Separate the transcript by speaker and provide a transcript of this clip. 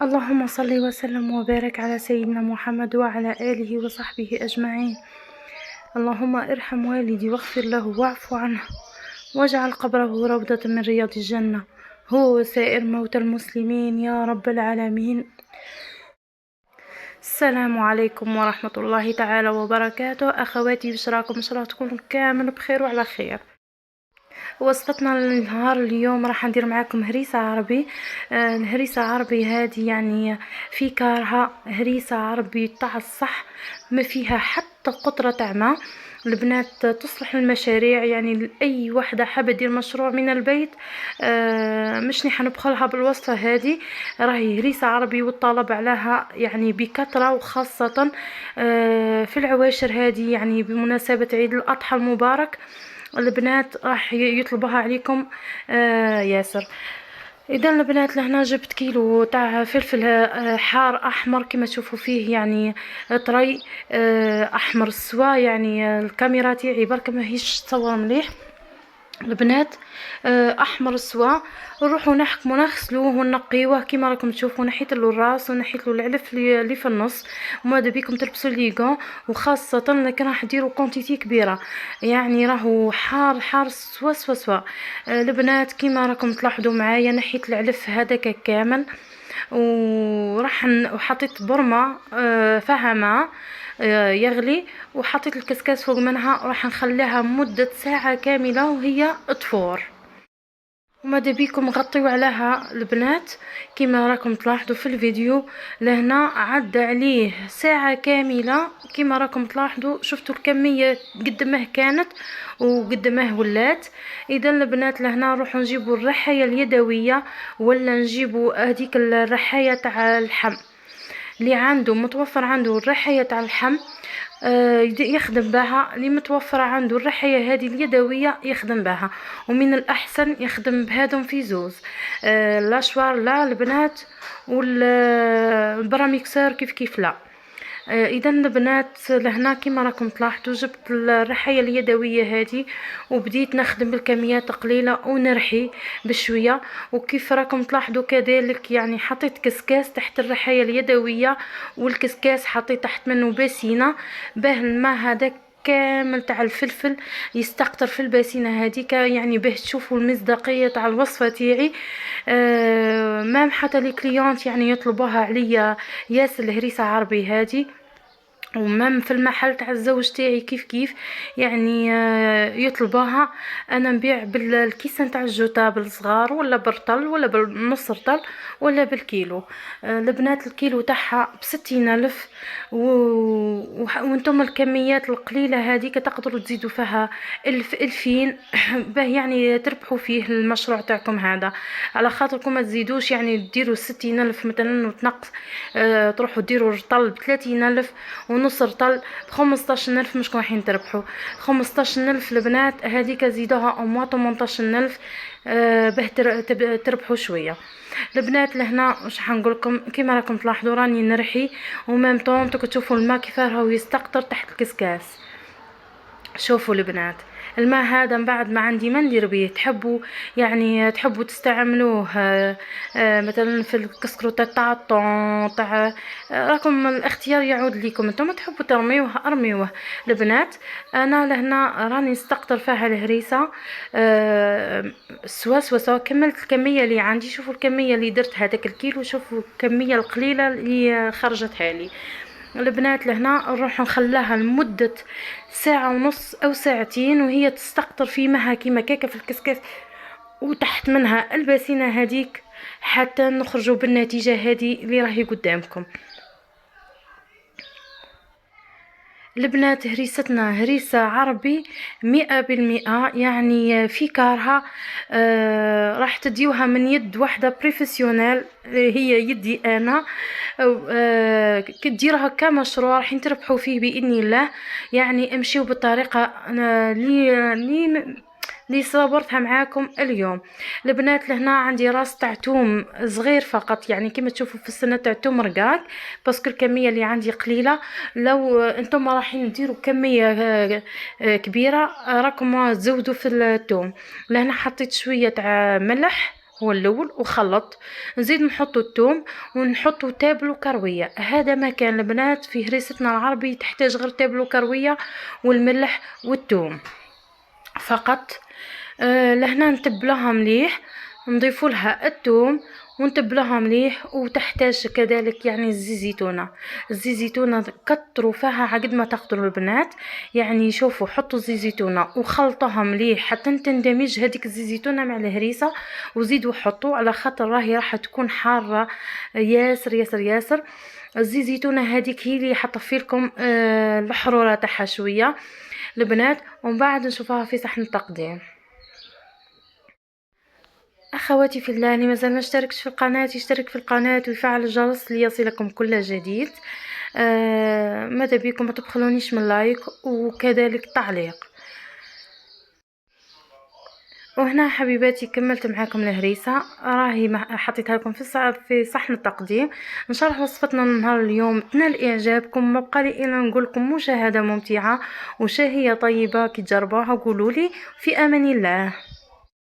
Speaker 1: اللهم صل وسلم وبارك على سيدنا محمد وعلى آله وصحبه أجمعين. اللهم ارحم والدي واغفر له واعف عنه واجعل قبره روضة من رياض الجنة، هو وسائر موتى المسلمين يا رب العالمين. السلام عليكم ورحمة الله تعالى وبركاته. أخواتي بشراكم إن شاء الله تكونوا كامل بخير وعلى خير. وصفتنا النهار اليوم راح ندير معاكم هريسة عربي. الهريسة عربي هذه يعني في كارها هريسة عربي تاع الصح، ما فيها حتى قطرة تعمى. البنات تصلح المشاريع، يعني لأي وحدة حابة دير مشروع من البيت. مش نحن نبخلها بالوصفة هذه، راهي هريسة عربي والطلب عليها يعني بكثرة، وخاصة في العواشر هذه يعني بمناسبة عيد الأضحى المبارك. البنات راح يطلبوها عليكم ياسر. اذا البنات لهنا جبت كيلو تاع فلفل حار احمر كما تشوفوا فيه، يعني طري احمر السوا، يعني الكاميرا تاعي برك ماهيش تصور مليح البنات. احمر السوا، نروحوا نحكموا نغسلوه ونقيوه كيما راكم تشوفوا. نحيت له الراس ونحيت له العلف اللي في النص، وماذا بيكم تلبسوا ليغون، وخاصه لكن راح ديروا كونتيتي كبيره، يعني راهو حار حار سوا سوا سوا. البنات كيما راكم تلاحظوا معايا نحيت العلف هذاك كامل، وحطيت برمه فيها ماء يغلي، وحطيت الكسكاس فوق منها، راح نخليها مدة ساعة كاملة وهي تفور. وماذا بيكم غطيوا عليها البنات كما راكم تلاحظوا في الفيديو. لهنا عدى عليه ساعة كاملة كما راكم تلاحظوا، شفتوا الكمية قد ما كانت وقد ما ولات. اذا البنات لهنا نروحوا نجيبوا الرحاية اليدوية، ولا نجيبوا هذيك الرحاية تاع اللحم اللي عنده متوفر عنده الرحاية تاع اللحم يخدم بها. اللي متوفرة عنده الرحاية هذه اليدوية يخدم بها، ومن الأحسن يخدم بهذم في زوز لاشوار لا البنات، والبراميكسر كيف كيف لا. اذا البنات لهنا كما راكم تلاحظوا جبت الرحاية اليدوية هذه، وبديت نخدم بالكميات قليلة ونرحي بشوية. وكيف راكم تلاحظوا كذلك يعني حطيت كسكاس تحت الرحاية اليدوية، والكسكاس حطيت تحت منه باسينة، باه الماء هذا كامل تاع الفلفل يستقطر في الباسينه هذيك، يعني باه تشوفوا المصداقيه تاع الوصفه تاعي. مام حتى لي كليونت يعني يطلبوها عليا ياسر الهريسه عربي هذه، ومام في المحل تاع الزوج تاعي كيف كيف يعني يطلبوها. انا نبيع بالكيسان تاع الجوتا بالصغار، ولا بالرطل، ولا بالنص رطل، ولا بالكيلو. البنات الكيلو تاعها ب60,000، وانتم الكميات القليله هذيك تقدروا تزيدوا فيها 1000 2000 باه يعني تربحوا فيه المشروع تاعكم هذا. على خاطركم ما تزيدوش يعني ديروا 60,000 مثلا وتنقص، تروحوا ديروا رطل ب30,000 ونص رطل ب15,000، مش رايحين تربحوا 15,000 البنات هذيك زيدوها او موا 18,000 باه تربحوا شويه. البنات لهنا واش حنقول لكم كيما راكم تلاحظوا راني نرحي، ومام طون تشوفوا الماء كيف راهو يستقطر تحت الكسكاس. شوفوا البنات الماء هذا من بعد ما عندي ما ندير بيه، تحبوا يعني تحبوا تستعملوه مثلا في الكسكروطات تاع الطون تاع راكم الاختيار يعود لكم، انتم تحبوا ترميوه ارميوه. البنات انا لهنا راني نستقطر فيها الهريسه سوا كملت الكميه اللي عندي. شوفوا الكميه اللي درت هذاك الكيلو، شوفوا الكميه القليله اللي خرجتها لي. البنات لهنا نروح نخليها لمدة ساعة ونص او ساعتين، وهي تستقطر في مها كيما كاكا في الكسكاس، وتحت منها الباسينة هذيك حتى نخرجوا بالنتيجة هذه اللي راهي قدامكم. البنات هريستنا هريسة عربي 100%، يعني في كارها راح تديوها من يد واحدة بروفيسيونيل هي يدي انا. كديرها كمشروع راح تربحوا فيه باذن الله. يعني امشيوا بالطريقه اللي صبرتها معاكم اليوم. البنات لهنا عندي راس تاع توم صغير فقط، يعني كما تشوفوا في السنه تاع توم رقاق، باسكو الكميه اللي عندي قليله. لو انتم رايحين ديروا كميه كبيره راكم تزودوا في الثوم. لهنا حطيت شويه تاع ملح هو الاول وخلط، نزيد نحطو الثوم ونحطو تابل وكرويه. هذا ما كان البنات في هريستنا العربي، تحتاج غير تابل وكرويه والملح والثوم فقط. لهنا نتبلوها مليح، نضيفو لها الثوم ونتبلوها مليح. وتحتاج كذلك يعني الزيتونه. الزيتونه كتروا فيها عقد ما تقدروا البنات، يعني شوفوا حطوا زيتونه وخلطوها مليح حتى تندمج هذيك الزيتونه مع الهريسه، وزيدوا حطوا على خاطر راهي راح تكون حاره ياسر ياسر ياسر. الزيتونه هذيك هي اللي حطفي لكم الحروره تاعها شويه البنات. ومن بعد نشوفها في صحن التقديم. اخواتي في الله، اللي مازال ما اشتركش في القناه يشترك في القناه ويفعل الجرس ليصلكم كل جديد. ماذا بكم ما تبخلونيش من لايك وكذلك تعليق. وهنا حبيباتي كملت معاكم الهريسه، راهي حطيتها لكم في صحن التقديم. ان شاء الله وصفتنا النهار اليوم تنال اعجابكم. ما بقى لي الا نقول لكم مشاهده ممتعه وشهيه طيبه. كي تجربوها قولوا لي. في امان الله.